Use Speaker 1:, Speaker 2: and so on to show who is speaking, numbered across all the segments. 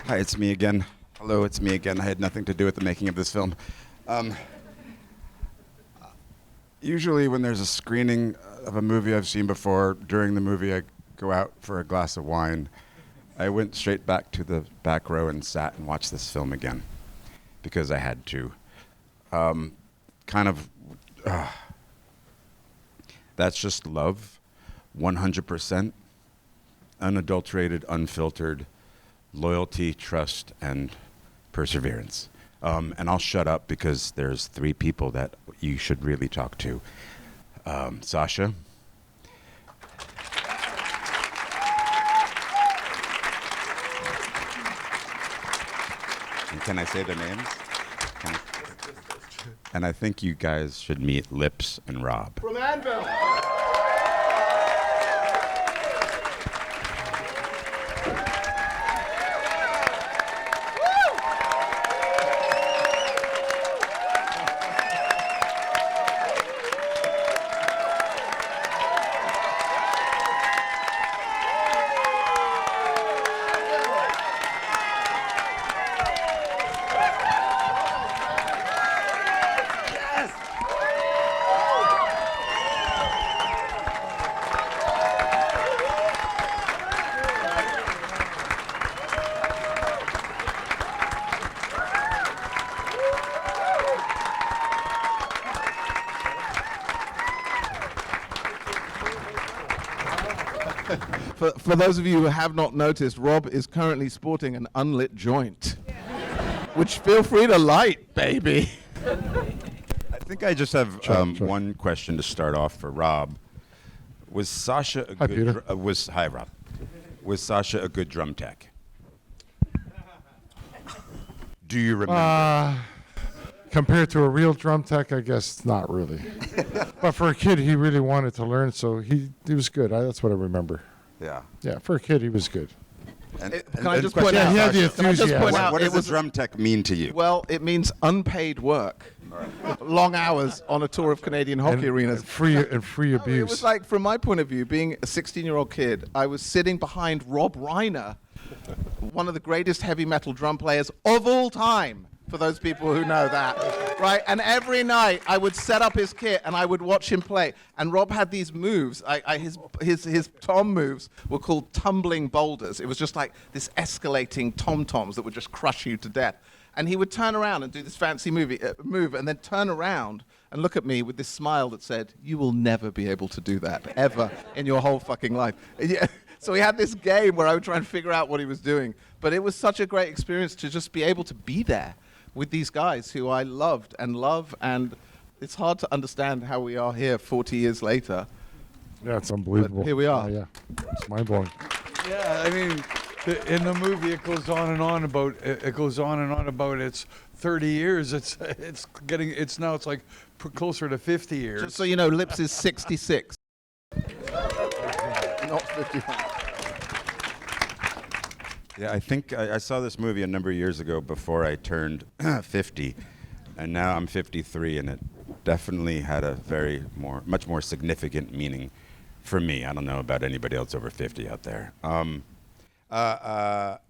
Speaker 1: Hi, it's me again. Hello, it's me again. I had nothing to do with the making of this film. Usually when there's a screening of a movie I've seen before, during the movie I go out for a glass of wine. I went straight back to the back row and sat and watched this film again because I had to. That's just love, 100%, unadulterated, unfiltered, loyalty, trust, and perseverance. And I'll shut up because there's 3 people that you should really talk to. Sacha. And can I say their names? And I think you guys should meet Lips and Robb.
Speaker 2: From Anvil. For those of you who have not noticed, Robb is currently sporting an unlit joint, which feel free to light, baby.
Speaker 1: I think I just have one question to start off for Robb. Was Sacha a good hi Robb? Was Sacha a good drum tech? Do you remember?
Speaker 3: Compared to a real drum tech, I guess not really. But for a kid, he really wanted to learn, so he was good. That's what I remember.
Speaker 1: Yeah.
Speaker 3: Yeah, for a kid, he was good.
Speaker 2: Can I just point out?
Speaker 3: He had the enthusiasm.
Speaker 1: What does the drum tech mean to you?
Speaker 2: Well, it means unpaid work, long hours on a tour of Canadian hockey arenas,
Speaker 3: free abuse.
Speaker 2: It was like, from my point of view, being a 16-year-old kid, I was sitting behind Robb Reiner, one of the greatest heavy metal drum players of all time. For those people who know that, right? And every night I would set up his kit and I would watch him play. And Robb had these moves. His tom moves were called tumbling boulders. It was just like this escalating tom-toms that would just crush you to death. And he would turn around and do this fancy move and then turn around and look at me with this smile that said, "You will never be able to do that, ever, in your whole fucking life." Yeah. So we had this game where I would try and figure out what he was doing. But it was such a great experience to just be able to be there with these guys who I loved and love, and it's hard to understand how we are here 40 years later.
Speaker 3: Yeah, it's unbelievable.
Speaker 2: But here we are.
Speaker 3: Yeah, it's mind-blowing.
Speaker 4: Yeah, I mean, in the movie it goes on and on about it's 30 years. It's like closer to 50 years.
Speaker 2: Just so you know, Lips is 66, not 51.
Speaker 1: Yeah, I think I saw this movie a number of years ago before I turned 50, and now I'm 53, and it definitely had a much more significant meaning for me. I don't know about anybody else over 50 out there. How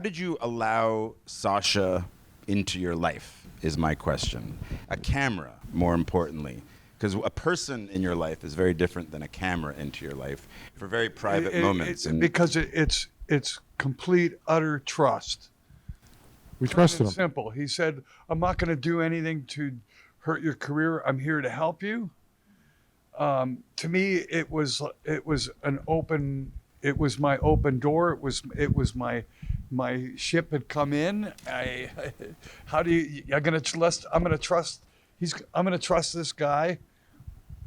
Speaker 1: did you allow Sacha into your life, is my question. A camera, more importantly. Because a person in your life is very different than a camera into your life for very private moments.
Speaker 4: Because it's complete, utter trust.
Speaker 3: We trusted him.
Speaker 4: Simple. He said, "I'm not going to do anything to hurt your career. I'm here to help you." To me, it was my open door. It was my ship had come in. I'm going to trust this guy.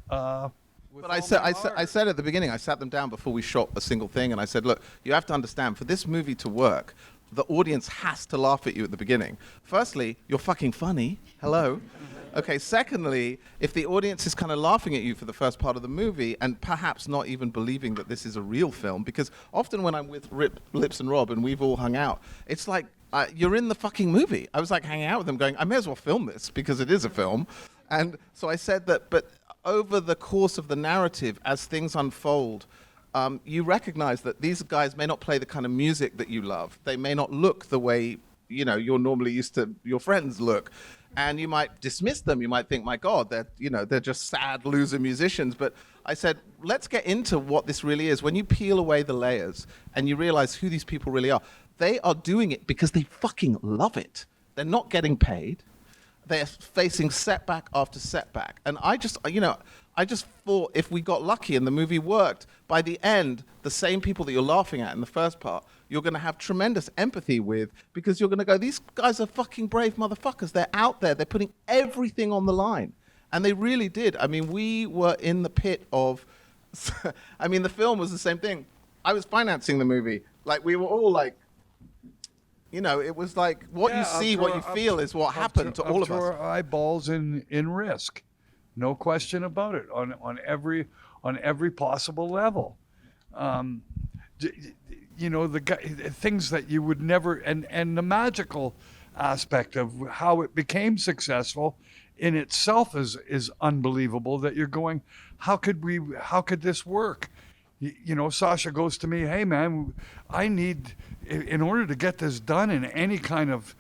Speaker 2: But I said at the beginning, I sat them down before we shot a single thing, and I said, look, you have to understand, for this movie to work, the audience has to laugh at you at the beginning. Firstly, you're fucking funny. Hello. Okay, secondly, if the audience is kind of laughing at you for the first part of the movie and perhaps not even believing that this is a real film, because often when I'm with Lips and Robb and we've all hung out, it's like, you're in the fucking movie. I was like hanging out with them going, I may as well film this because it is a film. And so I said that, but over the course of the narrative, as things unfold, you recognize that these guys may not play the kind of music that you love. They may not look the way, you're normally used to your friends look. And you might dismiss them. You might think, my God, they're just sad loser musicians. But I said, let's get into what this really is. When you peel away the layers and you realize who these people really are, they are doing it because they fucking love it. They're not getting paid. They're facing setback after setback. And I just thought if we got lucky and the movie worked, by the end, the same people that you're laughing at in the first part, you're going to have tremendous empathy with, because you're going to go, these guys are fucking brave motherfuckers. They're out there. They're putting everything on the line. And they really did. I mean, we were in the pit of, the film was the same thing. I was financing the movie. Like, we were all like, it was like what you see, what you feel is what happened to all of us.
Speaker 4: Our eyeballs in risk. No question about it, on every possible level. Things that you would never, and the magical aspect of how it became successful in itself is unbelievable, that you're going, how could this work? Sacha goes to me, hey man, I need, in order to get this done in any kind of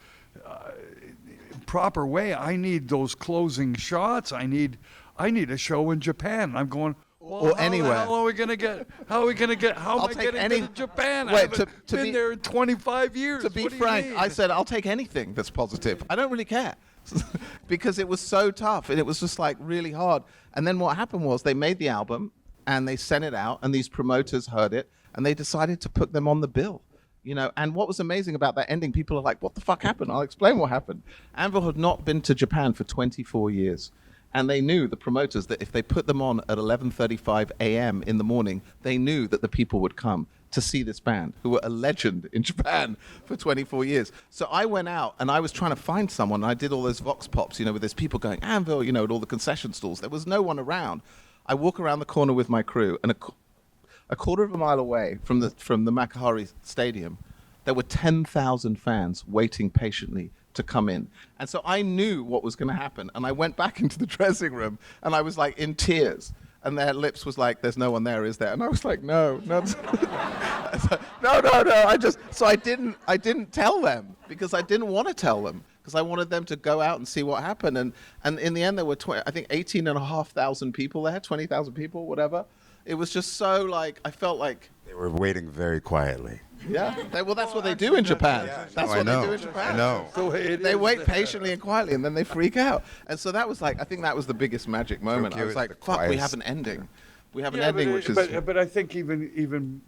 Speaker 4: proper way, I need those closing shots. I need a show in Japan. I'm going, well,
Speaker 2: or anywhere.
Speaker 4: How am I getting to Japan?
Speaker 2: Wait,
Speaker 4: I haven't been there in 25 years.
Speaker 2: To be frank, I said, I'll take anything that's positive. I don't really care. Because it was so tough and it was just like really hard. And then what happened was they made the album and they sent it out, and these promoters heard it and they decided to put them on the bill. And what was amazing about that ending, people are like, what the fuck happened? I'll explain what happened. Anvil had not been to Japan for 24 years. And they knew, the promoters, that if they put them on at 11:35 a.m. in the morning, they knew that the people would come to see this band, who were a legend in Japan for 24 years. So I went out and I was trying to find someone. And I did all those vox pops, with those people going, Anvil, at all the concession stalls. There was no one around. I walk around the corner with my crew, and a quarter of a mile away from the Makahari Stadium, there were 10,000 fans waiting patiently to come in. And so I knew what was going to happen. And I went back into the dressing room and I was like in tears. And their lips was like, there's no one there, is there? And I was like, no. No. I didn't tell them, because I didn't want to tell them, because I wanted them to go out and see what happened. And in the end, there were 18,500 people there, 20,000 people, whatever. It was just so like, I felt like
Speaker 1: They were waiting very quietly.
Speaker 2: Yeah, that's what they do in Japan. That's what they do in Japan.
Speaker 1: I know.
Speaker 4: So
Speaker 2: they wait patiently and quietly, and then they freak out. And so that was like, I think that was the biggest magic moment.
Speaker 1: Tokyo
Speaker 2: I was
Speaker 1: is
Speaker 2: like,
Speaker 1: the
Speaker 2: fuck, we
Speaker 1: quietest.
Speaker 2: have an ending. We have an ending, which is...
Speaker 4: But I think even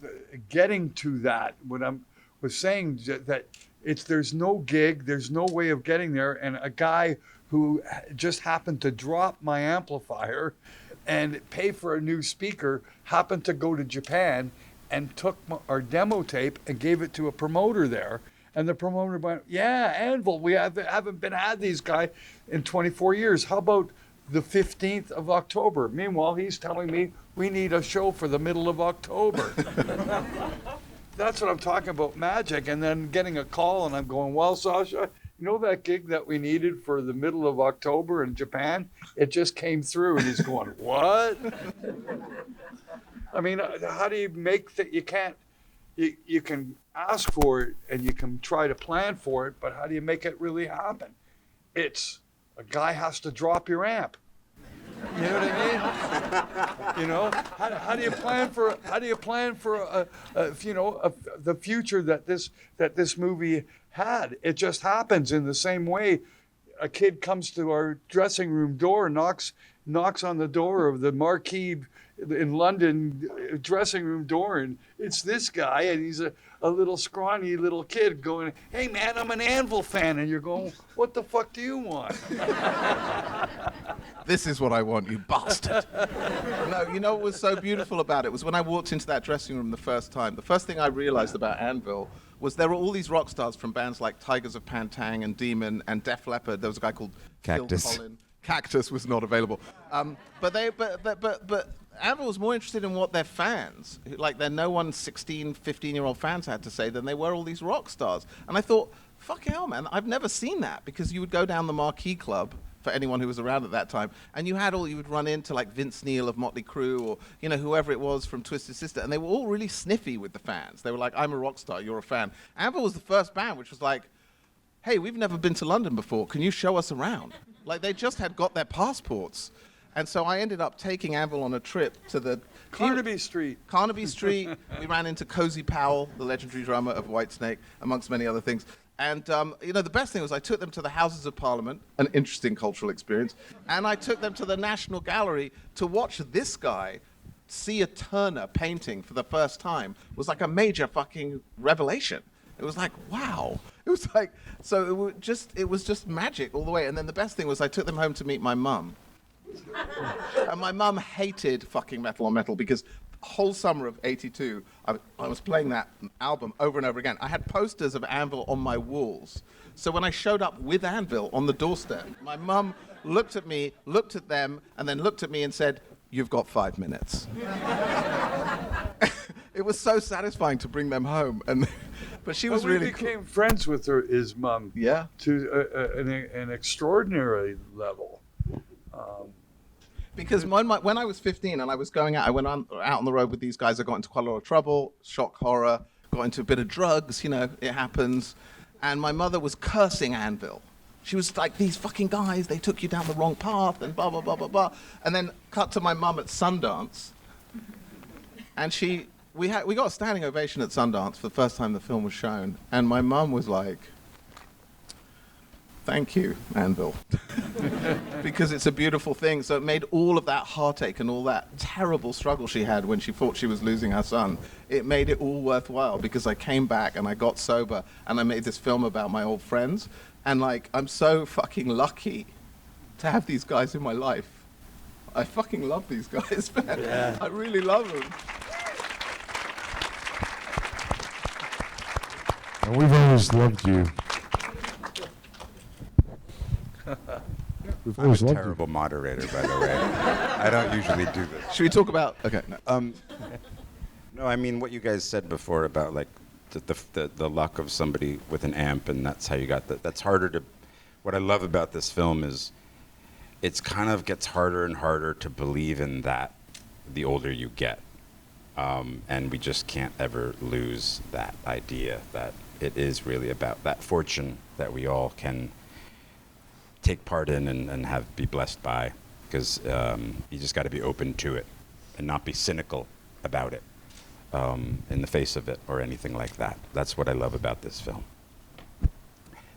Speaker 4: getting to that, what I was saying, that there's no gig, there's no way of getting there, and a guy who just happened to drop my amplifier and pay for a new speaker happened to go to Japan and took our demo tape and gave it to a promoter there. And the promoter went, yeah, Anvil, we haven't had these guys in 24 years. How about the 15th of October? Meanwhile, he's telling me we need a show for the middle of October. That's what I'm talking about, magic. And then getting a call and I'm going, well, Sacha, you know that gig that we needed for the middle of October in Japan? It just came through. And he's going, what? I mean, how do you make that? You can't, you can ask for it and you can try to plan for it, but how do you make it really happen? It's a guy has to drop your amp. You know what I mean? How do you plan for the future that this movie had? It just happens in the same way. A kid comes to our dressing room door, knocks on the door of the marquee in London dressing room door, and it's this guy, and he's a little scrawny little kid going, hey man, I'm an Anvil fan. And you're going, what the fuck do you want?
Speaker 2: This is what I want, you bastard. No, you know what was so beautiful about it was when I walked into that dressing room the first time, the first thing I realized about Anvil was there were all these rock stars from bands like Tigers of Pantang and Demon and Def Leppard. There was a guy called
Speaker 1: Cactus.
Speaker 2: Phil Collin. Cactus was not available. But Anvil was more interested in what their fans, like their no one 16, 15-year-old fans had to say than they were all these rock stars. And I thought, fuck hell, man, I've never seen that, because you would go down the Marquee Club for anyone who was around at that time. And you would run into like Vince Neil of Motley Crue, or whoever it was from Twisted Sister, and they were all really sniffy with the fans. They were like, "I'm a rock star, you're a fan." Anvil was the first band which was like, "Hey, we've never been to London before. Can you show us around?" Like they just had got their passports. And so I ended up taking Anvil on a trip to the
Speaker 4: Carnaby Street.
Speaker 2: Carnaby Street. We ran into Cozy Powell, the legendary drummer of Whitesnake, amongst many other things. And the best thing was I took them to the Houses of Parliament, an interesting cultural experience, and I took them to the National Gallery to watch this guy see a Turner painting for the first time. It was like a major fucking revelation. It was like, wow. It was like, so it was just magic all the way. And then the best thing was I took them home to meet my mum. And my mum hated fucking Metal on Metal because the whole summer of '82, I was playing that album over and over again. I had posters of Anvil on my walls. So when I showed up with Anvil on the doorstep, my mum looked at me, looked at them, and then looked at me and said, "You've got 5 minutes." It was so satisfying to bring them home. But she was really cool.
Speaker 4: We became friends with his mum.
Speaker 2: Yeah.
Speaker 4: To an extraordinary level.
Speaker 2: Because when I was 15 and I was going out, I went out on the road with these guys. I got into quite a lot of trouble, shock horror, got into a bit of drugs, it happens. And my mother was cursing Anvil. She was like, "These fucking guys, they took you down the wrong path," and blah, blah, blah, blah, blah. And then cut to my mum at Sundance. And we got a standing ovation at Sundance for the first time the film was shown. And my mum was like, "Thank you, Anvil." Because it's a beautiful thing. So it made all of that heartache and all that terrible struggle she had when she thought she was losing her son, it made it all worthwhile because I came back and I got sober and I made this film about my old friends. And like, I'm so fucking lucky to have these guys in my life. I fucking love these guys, man. Yeah. I really love them.
Speaker 3: And we've always loved you. We've
Speaker 1: I'm
Speaker 3: always
Speaker 1: a
Speaker 3: loved
Speaker 1: terrible moderator, by the way. I don't usually do this.
Speaker 2: Should we talk about... Okay, no.
Speaker 1: No, I mean what you guys said before about like the luck of somebody with an amp, and that's how you got that. That's harder to... What I love about this film is it's kind of gets harder and harder to believe in that the older you get. And we just can't ever lose that idea that it is really about that fortune that we all can take part in and be blessed by, because you just got to be open to it and not be cynical about it in the face of it or anything like that. That's what I love about this film.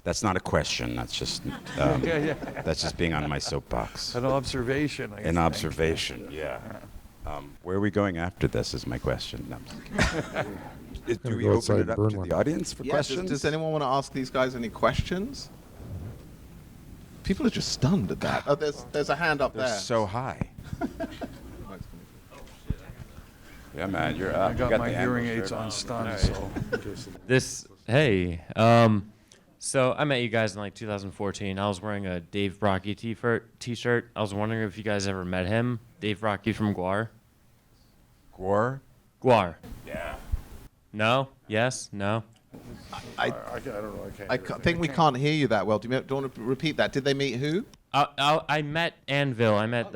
Speaker 1: That's not a question. That's just that's just being on my soapbox.
Speaker 4: An observation.
Speaker 1: An observation. Yeah. Where are we going after this? Is my question. No, do we open it up to the audience for questions?
Speaker 2: Does anyone want to ask these guys any questions? People are just stunned at that. Oh, there's a hand up
Speaker 1: They're
Speaker 2: there.
Speaker 1: so high. Yeah, man, you're up.
Speaker 4: I got my hearing aids on stun, so.
Speaker 5: Hey, so I met you guys in like 2014. I was wearing a Dave Brockie t-shirt. I was wondering if you guys ever met him. Dave Brockie from Gwar.
Speaker 1: Gwar?
Speaker 5: Gwar.
Speaker 1: Yeah.
Speaker 5: No? Yes? No?
Speaker 2: I don't know. I think we can't hear you that well. Do you want to repeat that? Did they meet who?
Speaker 5: I met Anvil. I met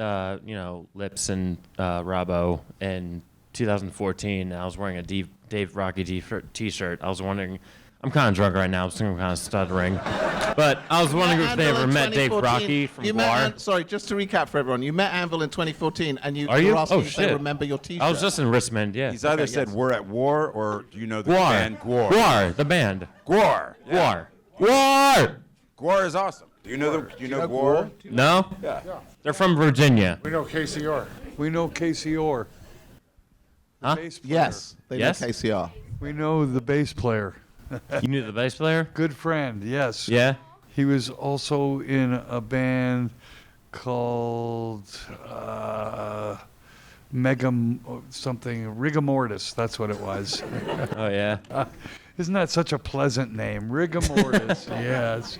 Speaker 5: Lips and Robbo in 2014. I was wearing a Dave Brockie t-shirt. I was wondering. I'm kind of drunk right now, so I'm kind of stuttering. But I was wondering if they ever met Dave Brockie from Gwar.
Speaker 2: Sorry, just to recap for everyone, you met Anvil in 2014, and you were asking if they remember your T-shirt.
Speaker 5: I was just in Richmond, yeah.
Speaker 1: He's either said we're at war, or do you know the
Speaker 5: Gwar.
Speaker 1: band Gwar?
Speaker 5: Gwar, the band.
Speaker 1: Gwar. Yeah.
Speaker 5: Gwar.
Speaker 1: Gwar is awesome. Do you know Gwar?
Speaker 5: No?
Speaker 1: Yeah.
Speaker 5: They're from Virginia.
Speaker 3: We know KCR.
Speaker 4: We know Casey Orr.
Speaker 5: Huh?
Speaker 2: Yes, they
Speaker 5: Yes?
Speaker 2: know KCR.
Speaker 4: We know the bass player.
Speaker 5: You knew the bass player?
Speaker 4: Good friend, yes.
Speaker 5: Yeah?
Speaker 4: He was also in a band called Rigor Mortis. That's what it was.
Speaker 5: Oh, yeah.
Speaker 4: Isn't that such a pleasant name? Rigor Mortis, yes.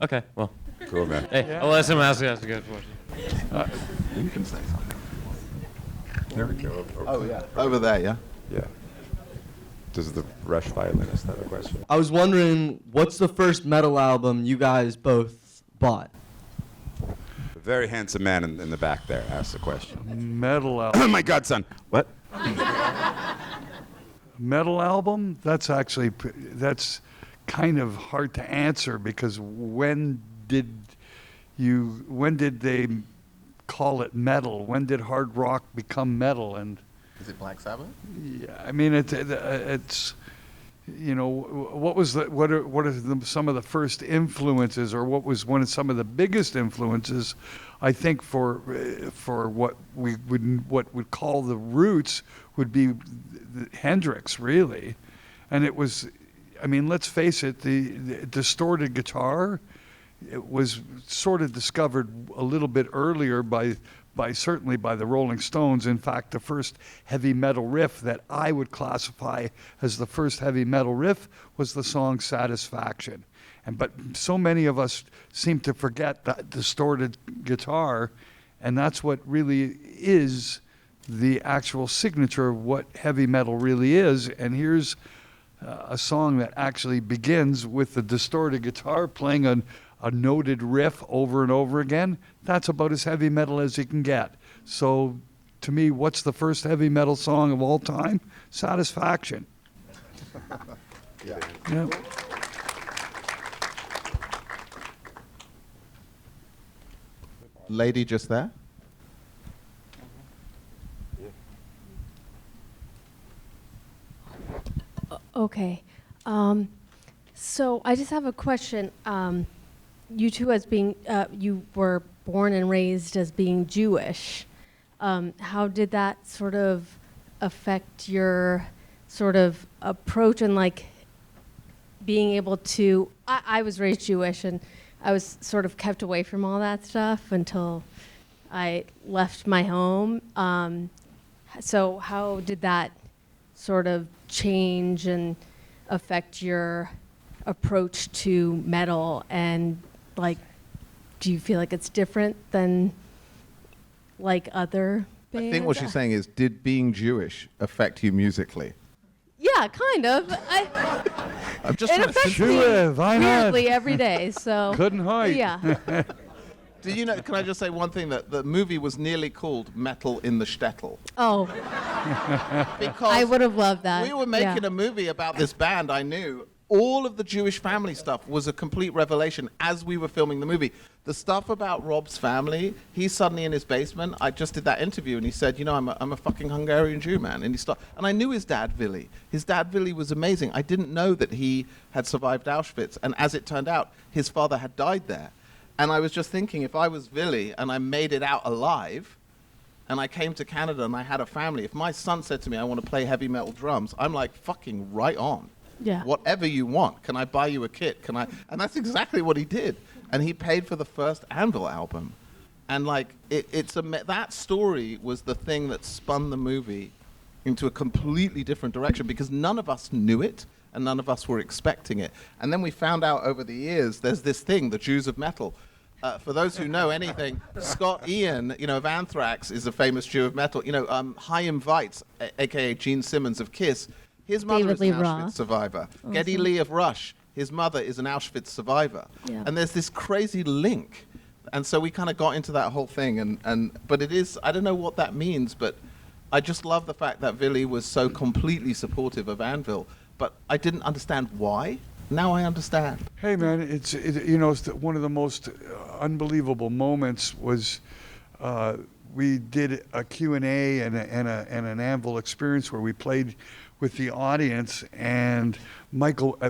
Speaker 5: Okay, well.
Speaker 1: Cool, man.
Speaker 5: Hey,
Speaker 4: Yeah.
Speaker 5: I'll let someone else ask a good question.
Speaker 2: You can say something.
Speaker 1: There we go.
Speaker 2: Oh, yeah. Over there, yeah?
Speaker 1: Yeah. Does the Rush violinist have a question?
Speaker 6: I was wondering, what's the first metal album you guys both bought?
Speaker 1: The very handsome man in the back there asked the question.
Speaker 4: Metal album.
Speaker 1: Oh my God, son. What?
Speaker 4: Metal album? That's kind of hard to answer, because when did they call it metal? When did hard rock become metal? And
Speaker 2: Is it Black Sabbath?
Speaker 4: yeah, I mean it's what are some of the first influences, or what was one of some of the biggest influences? I think for what we'd call the roots would be Hendrix, really. And it was, I mean, let's face it, the distorted guitar, it was sort of discovered a little bit earlier certainly by the Rolling Stones. In fact, the first heavy metal riff that I would classify as the first heavy metal riff was the song Satisfaction. But so many of us seem to forget that distorted guitar, and that's what really is the actual signature of what heavy metal really is. And here's a song that actually begins with the distorted guitar playing a noted riff over and over again. That's about as heavy metal as you can get. So to me, what's the first heavy metal song of all time? Satisfaction. Yeah.
Speaker 2: Lady just there.
Speaker 7: Okay. So I just have a question. You two, as being, you were born and raised as being Jewish. How did that sort of affect your sort of approach and like being able to, I was raised Jewish and I was sort of kept away from all that stuff until I left my home. So how did that sort of change and affect your approach to metal, and like, do you feel like it's different than like other bands?
Speaker 2: I think what she's saying is, did being Jewish affect you musically?
Speaker 7: Yeah, kind of.
Speaker 2: I'm just
Speaker 7: It
Speaker 2: trying to
Speaker 7: affects
Speaker 2: think.
Speaker 7: me
Speaker 4: Sure, why not?
Speaker 7: weirdly every day. So
Speaker 4: Couldn't hide.
Speaker 7: Yeah.
Speaker 2: Do you know? Can I just say one thing? That the movie was nearly called Metal in the Shtetl.
Speaker 7: Oh,
Speaker 2: Because
Speaker 7: I would have loved that.
Speaker 2: we were making a movie about this band I knew. All of the Jewish family stuff was a complete revelation as we were filming the movie. The stuff about Robb's family, he's suddenly in his basement. I just did that interview, and he said, you know, I'm a fucking Hungarian Jew, man. And and I knew his dad, Willy. His dad, Willy, was amazing. I didn't know that he had survived Auschwitz. And as it turned out, his father had died there. And I was just thinking, if I was Willy and I made it out alive, and I came to Canada and I had a family, if my son said to me, I want to play heavy metal drums, I'm like, fucking right on.
Speaker 7: Yeah.
Speaker 2: Whatever you want. Can I buy you a kit? Can I? And that's exactly what he did. And he paid for the first Anvil album. And like, that story was the thing that spun the movie into a completely different direction, because none of us knew it and none of us were expecting it. And then we found out over the years, there's this thing, the Jews of metal. For those who know anything, Scott Ian, you know, of Anthrax, is a famous Jew of metal. You know, Chaim Weitz, a.k.a. Gene Simmons of Kiss, his mother
Speaker 7: David
Speaker 2: is an
Speaker 7: Lee
Speaker 2: Auschwitz
Speaker 7: Roth.
Speaker 2: survivor.
Speaker 7: Awesome.
Speaker 2: Geddy Lee of Rush, his mother is an Auschwitz survivor.
Speaker 7: Yeah.
Speaker 2: And there's this crazy link. And so we kind of got into that whole thing. But it is, I don't know what that means, but I just love the fact that Willy was so completely supportive of Anvil. But I didn't understand why. Now I understand.
Speaker 4: Hey man, it's one of the most unbelievable moments was we did a Q&A and an Anvil experience where we played with the audience, and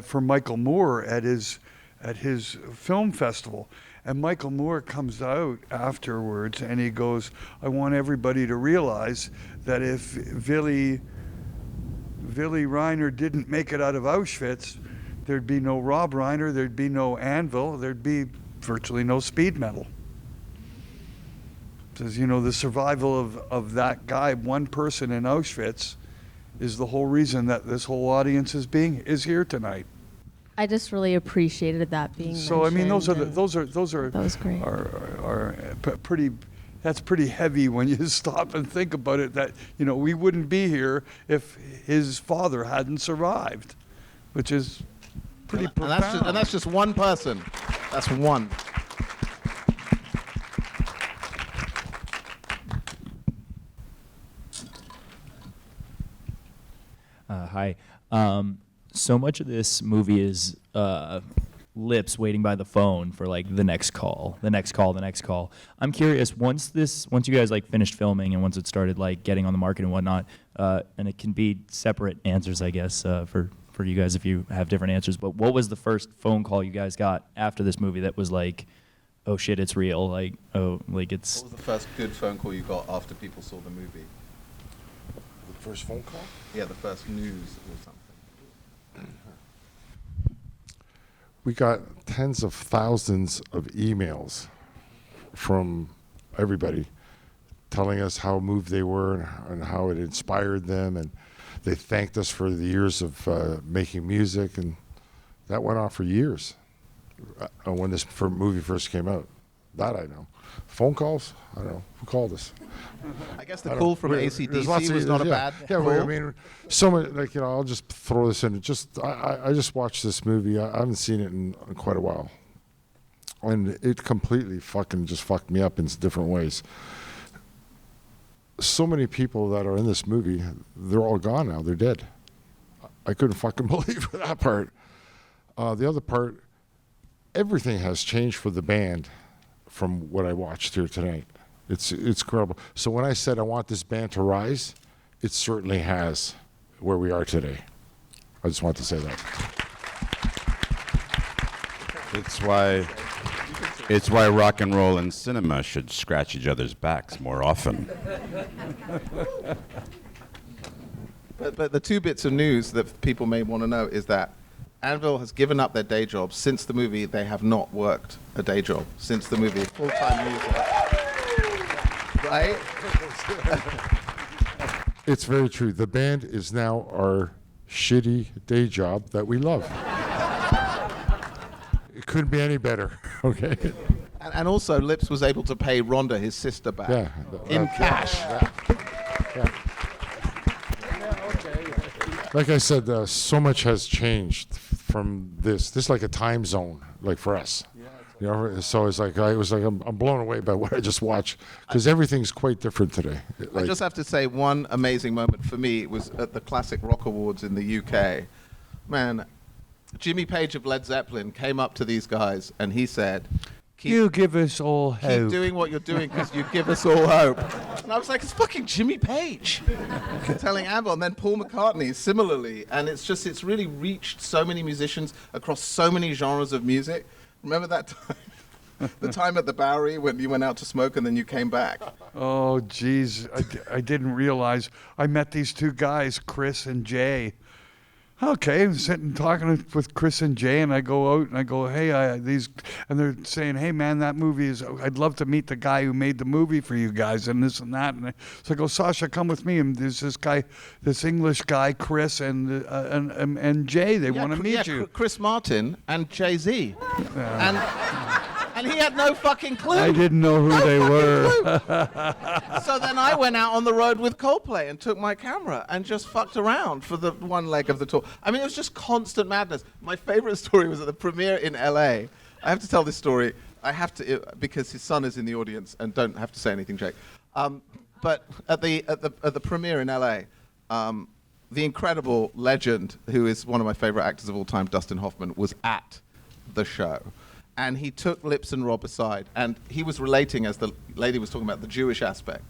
Speaker 4: for Michael Moore at his film festival. And Michael Moore comes out afterwards and he goes, I want everybody to realize that if Willy Reiner didn't make it out of Auschwitz, there'd be no Robb Reiner, there'd be no Anvil, there'd be virtually no speed metal. Says, you know, the survival of that guy, one person in Auschwitz, is the whole reason that this whole audience is here tonight.
Speaker 7: I just really appreciated that being
Speaker 4: So I mean,
Speaker 7: mentioned,
Speaker 4: those are
Speaker 7: that was great.
Speaker 4: are pretty that's pretty heavy when you stop and think about it, that, you know, we wouldn't be here if his father hadn't survived, which is pretty profound.
Speaker 2: And that's just one person. That's one.
Speaker 8: Hi. So much of this movie is Lips waiting by the phone for like the next call. I'm curious, once you guys like finished filming and once it started like getting on the market and whatnot, and it can be separate answers, I guess, for you guys if you have different answers. But what was the first phone call you guys got after this movie that was like, oh shit, it's real? Like, oh, like it's.
Speaker 2: What was the first good phone call you got after people saw the movie?
Speaker 3: The first phone call?
Speaker 2: Yeah, the first news or something.
Speaker 3: We got tens of thousands of emails from everybody telling us how moved they were and how it inspired them, and they thanked us for the years of making music, and that went on for years when this movie first came out. That I know. Phone calls? I don't know. Who called us?
Speaker 2: I guess the call from AC/DC was not a bad
Speaker 3: yeah,
Speaker 2: call.
Speaker 3: I mean, so many, like, you know, I'll just throw this in. I just watched this movie. I haven't seen it in quite a while. And it completely just fucked me up in different ways. So many people that are in this movie, they're all gone now. They're dead. I couldn't fucking believe that part. The other part, everything has changed for the band from what I watched here tonight. It's incredible. So when I said I want this band to rise, it certainly has where we are today. I just want to say that.
Speaker 1: It's why rock and roll and cinema should scratch each other's backs more often.
Speaker 2: But the two bits of news that people may want to know is that Anvil has given up their day job. Since the movie, they have not worked a day job. Since the movie, full-time music. Right?
Speaker 3: It's very true. The band is now our shitty day job that we love. It couldn't be any better, okay?
Speaker 2: And also, Lips was able to pay Rhonda, his sister, back in cash.
Speaker 3: Yeah. Like I said, so much has changed from this. This is like a time zone, like for us. You know, so it's like I'm blown away by what I just watched because everything's quite different today.
Speaker 2: I just have to say one amazing moment for me was at the Classic Rock Awards in the UK. Man, Jimmy Page of Led Zeppelin came up to these guys and he said,
Speaker 4: You give us all hope.
Speaker 2: Keep doing what you're doing because you give us all hope. And I was like, it's fucking Jimmy Page telling Anvil. And then Paul McCartney similarly. And it's really reached so many musicians across so many genres of music. Remember that time? The time at the Bowery when you went out to smoke and then you came back?
Speaker 4: Oh, geez. I didn't realize. I met these two guys, Chris and Jay. Okay, I'm sitting talking with Chris and Jay, and I go out and I go, hey, and they're saying, hey, man, that movie I'd love to meet the guy who made the movie for you guys, and this and that. So I go, Sacha, come with me. And there's this guy, this English guy, Chris, and Jay. They want to meet you.
Speaker 2: Chris Martin and Jay-Z. And he had no fucking clue.
Speaker 4: I didn't know who they were.
Speaker 2: So then I went out on the road with Coldplay and took my camera and just fucked around for the one leg of the tour. I mean, it was just constant madness. My favorite story was at the premiere in LA. I have to tell this story. I have to because his son is in the audience and don't have to say anything, Jake. But at the premiere in LA, the incredible legend, who is one of my favorite actors of all time, Dustin Hoffman, was at the show. And he took Lips and Robb aside, and he was relating, as the lady was talking about, the Jewish aspect.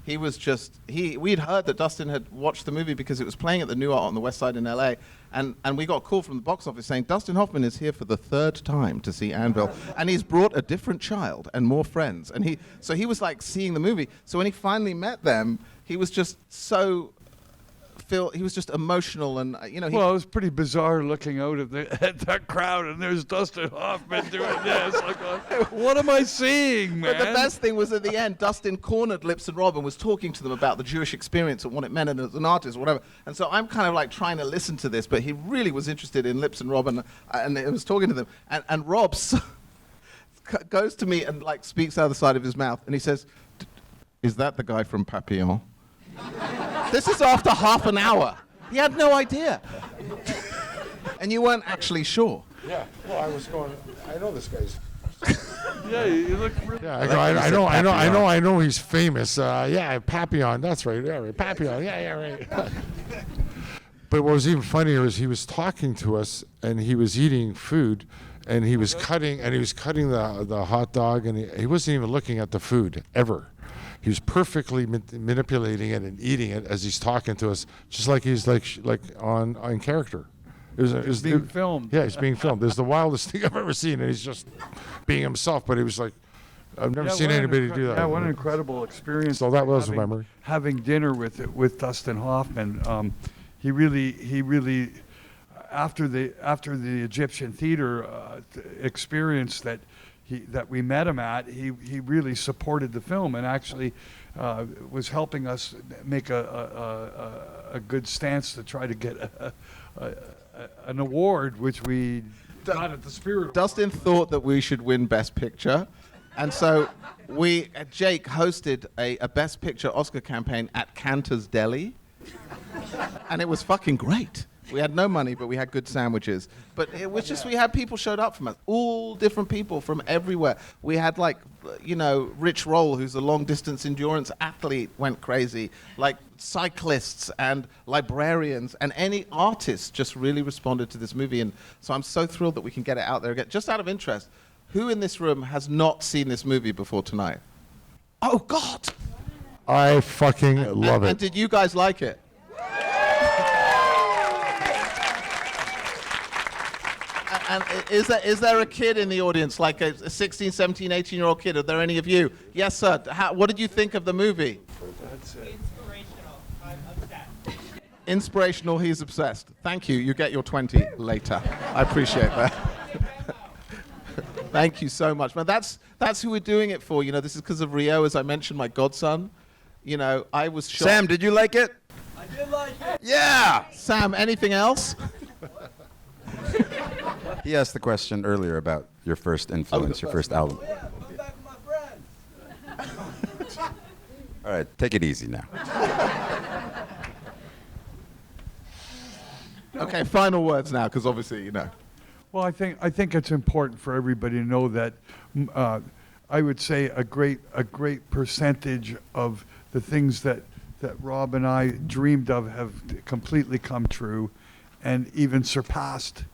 Speaker 2: He was just, we'd heard that Dustin had watched the movie because it was playing at the New Art on the West Side in LA, and we got a call from the box office saying, Dustin Hoffman is here for the third time to see Anvil, and he's brought a different child and more friends. And so he was like seeing the movie. So when he finally met them, he was just so... he was just emotional, and
Speaker 4: well, it was pretty bizarre looking out at that crowd, and there's Dustin Hoffman doing this. Like, what am I seeing, man?
Speaker 2: But the best thing was at the end, Dustin cornered Lips and Robb and was talking to them about the Jewish experience and what it meant as an artist, or whatever. And so I'm kind of like trying to listen to this, but he really was interested in Lips and Robb, and he was talking to them. And Robb goes to me and like speaks out of the side of his mouth, and he says, is that the guy from Papillon? This is after half an hour. He had no idea. And you weren't actually sure.
Speaker 3: Yeah. Well, I was going. I know this guy's.
Speaker 4: Yeah, you look really.
Speaker 3: Yeah, I know he's famous. Yeah, Papillon. That's right. Yeah, right. Papillon. Yeah, right. But what was even funnier is he was talking to us, and he was eating food, and he was cutting the hot dog, and he wasn't even looking at the food ever. He was perfectly manipulating it and eating it as he's talking to us, just like he's like on character. It was
Speaker 4: being filmed.
Speaker 3: Yeah, he's being filmed. It was the wildest thing I've ever seen, and he's just being himself. But he was like, I've never seen anybody do that.
Speaker 4: Yeah, what an incredible experience.
Speaker 3: So that was a memory.
Speaker 4: Having dinner with Dustin Hoffman, he really after the Egyptian theater experience that we met him at, he really supported the film and actually was helping us make a good stance to try to get an award, which we got at the Spirit.
Speaker 2: Dustin thought that we should win Best Picture, and so Jake hosted a Best Picture Oscar campaign at Cantor's Deli, and it was fucking great. We had no money, but we had good sandwiches. But it was just, we had people showed up from us, all different people from everywhere. We had like, Rich Roll, who's a long distance endurance athlete, went crazy. Like cyclists and librarians and any artists just really responded to this movie. And so I'm so thrilled that we can get it out there again. Just out of interest, who in this room has not seen this movie before tonight? Oh, God!
Speaker 3: I fucking love it.
Speaker 2: And did you guys like it? And is there a kid in the audience, like a 16, 17, 18-year-old kid? Are there any of you? Yes, sir. What did you think of the movie?
Speaker 9: Inspirational. I'm obsessed.
Speaker 2: Inspirational, he's obsessed. Thank you. You get your 20 later. I appreciate that. Thank you so much. Man, that's who we're doing it for. This is because of Rio, as I mentioned, my godson. I was shocked.
Speaker 1: Sam, did you like it?
Speaker 9: I did like it.
Speaker 1: Yeah!
Speaker 2: Sam, anything else?
Speaker 1: He asked the question earlier about your first influence, your first album.
Speaker 9: Yeah, come back with my friends.
Speaker 1: All right, take it easy now.
Speaker 2: Okay, final words now, because obviously,
Speaker 4: Well, I think it's important for everybody to know that I would say a great percentage of the things that Rob and I dreamed of have completely come true, and even surpassed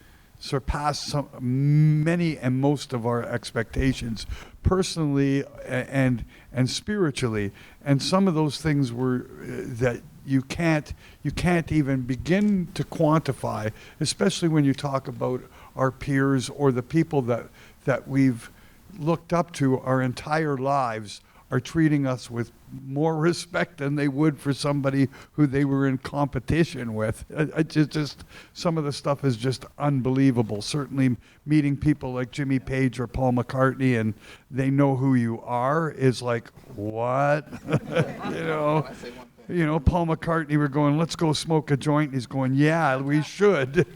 Speaker 4: many and most of our expectations, personally and spiritually. And some of those things were that you can't even begin to quantify, especially when you talk about our peers or the people that we've looked up to our entire lives are treating us with more respect than they would for somebody who they were in competition with. Just some of the stuff is just unbelievable. Certainly meeting people like Jimmy Page or Paul McCartney and they know who you are is like, what? Paul McCartney, we're going, let's go smoke a joint. He's going, yeah, we should.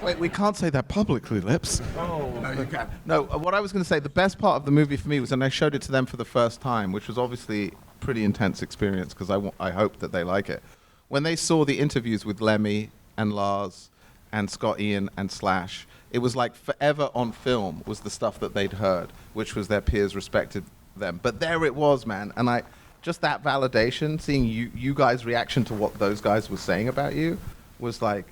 Speaker 2: Wait, we can't say that publicly, Lips.
Speaker 4: Oh.
Speaker 2: No, you can. No, what I was going to say, the best part of the movie for me was, and I showed it to them for the first time, which was obviously a pretty intense experience because I hope that they like it. When they saw the interviews with Lemmy and Lars and Scott Ian and Slash, it was like forever on film was the stuff that they'd heard, which was their peers respected them. But there it was, man. And just that validation, seeing you guys' reaction to what those guys were saying about you was like...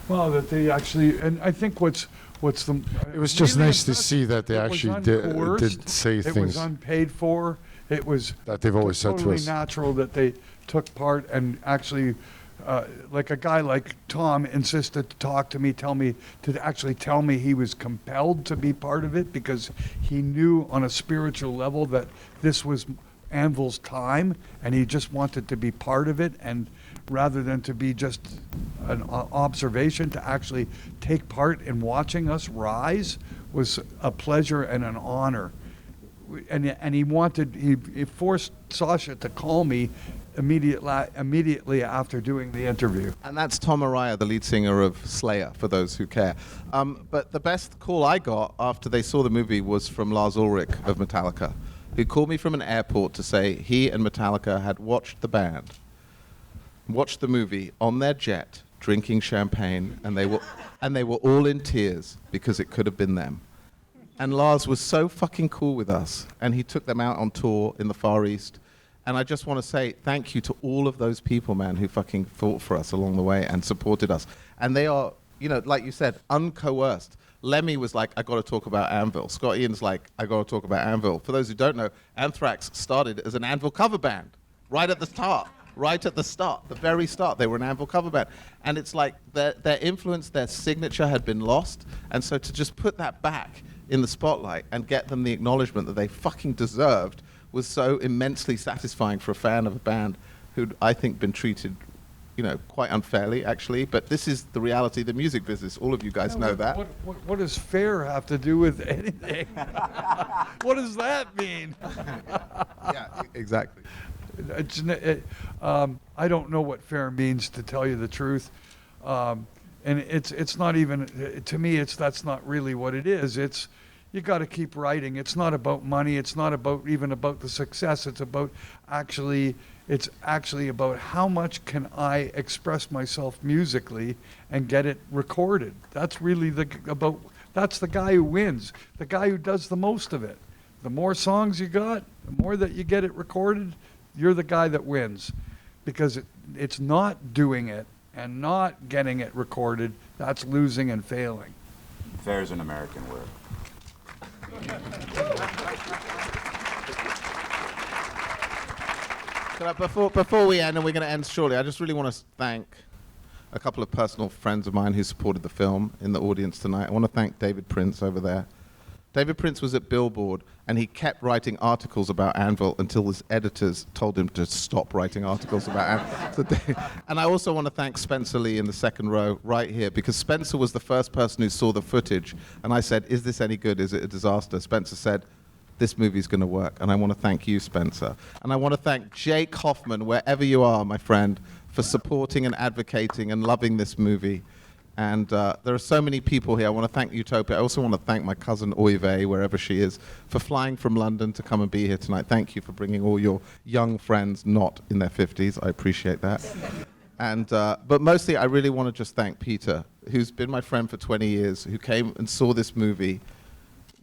Speaker 4: Well, that they actually, and I think what's the...
Speaker 3: It was just
Speaker 4: really
Speaker 3: nice to see that they actually did say
Speaker 4: It
Speaker 3: things
Speaker 4: was unpaid for. It was
Speaker 3: that they've always said to
Speaker 4: totally
Speaker 3: us.
Speaker 4: natural that they took part and actually, like a guy like Tom insisted to talk to me, tell me he was compelled to be part of it because he knew on a spiritual level that this was Anvil's time and he just wanted to be part of it, and rather than to be just an observation, to actually take part in watching us rise was a pleasure and an honor. And he forced Sacha to call me immediately after doing the interview.
Speaker 2: And that's Tom Araya, the lead singer of Slayer, for those who care. But the best call I got after they saw the movie was from Lars Ulrich of Metallica, who called me from an airport to say he and Metallica had watched the movie on their jet, drinking champagne, and they were all in tears because it could have been them. And Lars was so fucking cool with us, and he took them out on tour in the Far East. And I just want to say thank you to all of those people, man, who fucking fought for us along the way and supported us. And they are, you know, like you said, uncoerced. Lemmy was like, I got to talk about Anvil. Scott Ian's like, I got to talk about Anvil. For those who don't know, Anthrax started as an Anvil cover band right at the start. Right at the start, the very start, they were an Anvil cover band. And it's like their influence, their signature had been lost. And so to just put that back in the spotlight and get them the acknowledgement that they fucking deserved was so immensely satisfying for a fan of a band who'd, I think, been treated, you know, quite unfairly, actually. But this is the reality of the music business. All of you guys know that.
Speaker 4: What does fair have to do with anything? What does that mean?
Speaker 2: Yeah, exactly.
Speaker 4: I don't know what fair means, to tell you the truth. And it's not even, to me, that's not really what it is. It's, you got to keep writing. It's not about money. It's not even about the success. It's actually about how much can I express myself musically and get it recorded. That's really that's the guy who wins, the guy who does the most of it. The more songs you got, the more that you get it recorded, you're the guy that wins. Because it's not doing it and not getting it recorded, that's losing and failing.
Speaker 1: Fair is an American word.
Speaker 2: Before we end, and we're going to end shortly, I just really want to thank a couple of personal friends of mine who supported the film in the audience tonight. I want to thank David Prince over there. David Prince was at Billboard, and he kept writing articles about Anvil until his editors told him to stop writing articles about Anvil. And I also want to thank Spencer Lee in the second row right here, because Spencer was the first person who saw the footage, and I said, is this any good? Is it a disaster? Spencer said, this movie's going to work, and I want to thank you, Spencer. And I want to thank Jake Hoffman, wherever you are, my friend, for supporting and advocating and loving this movie. And there are so many people here. I want to thank Utopia. I also want to thank my cousin Oive, wherever she is, for flying from London to come and be here tonight. Thank you for bringing all your young friends not in their 50s. I appreciate that. And but mostly, I really want to just thank Peter, who's been my friend for 20 years, who came and saw this movie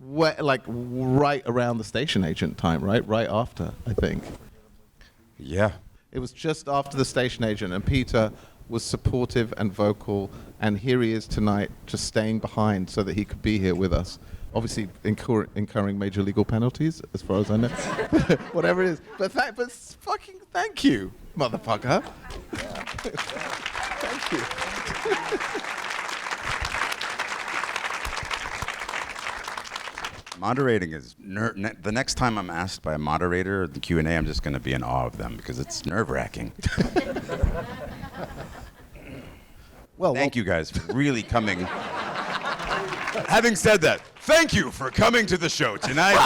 Speaker 2: like right around the station agent time, right after, I think.
Speaker 1: Yeah.
Speaker 2: It was just after the station agent, and Peter was supportive and vocal, and here he is tonight, just staying behind so that he could be here with us. Obviously, incurring major legal penalties, as far as I know. Whatever it is. But fucking thank you, motherfucker. Thank you.
Speaker 1: Moderating is the next time I'm asked by a moderator at the Q&A, I'm just going to be in awe of them because it's nerve-wracking. Well, thank you guys for really coming. Having said that, thank you for coming to the show tonight.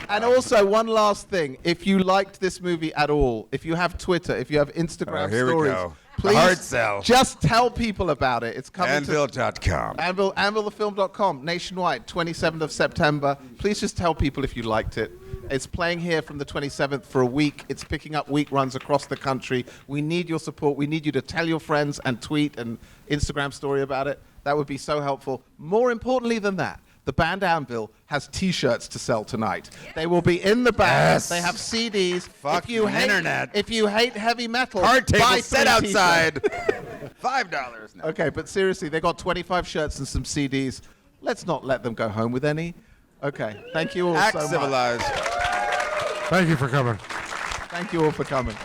Speaker 2: And also, one last thing. If you liked this movie at all, if you have Twitter, if you have Instagram
Speaker 1: here
Speaker 2: stories,
Speaker 1: we go.
Speaker 2: please
Speaker 1: Hard sell.
Speaker 2: just tell people about it. It's coming
Speaker 1: Anvil.com.
Speaker 2: Anvilthefilm.com, nationwide, 27th of September. Please just tell people if you liked it. It's playing here from the 27th for a week. It's picking up week runs across the country. We need your support. We need you to tell your friends and tweet and Instagram story about it. That would be so helpful. More importantly than that, the band Anvil has T-shirts to sell tonight. They will be in the band.
Speaker 1: Yes.
Speaker 2: They have CDs.
Speaker 1: Fuck
Speaker 2: if you hate,
Speaker 1: internet.
Speaker 2: If you hate heavy metal,
Speaker 1: Card
Speaker 2: buy
Speaker 1: table set
Speaker 2: 3
Speaker 1: outside.
Speaker 2: T-shirts.
Speaker 1: $5. No.
Speaker 2: Okay, but seriously, they got 25 shirts and some CDs. Let's not let them go home with any. Okay, thank you all
Speaker 1: Act
Speaker 2: so much.
Speaker 1: civilized.
Speaker 3: Thank you for coming.
Speaker 2: Thank you all for coming.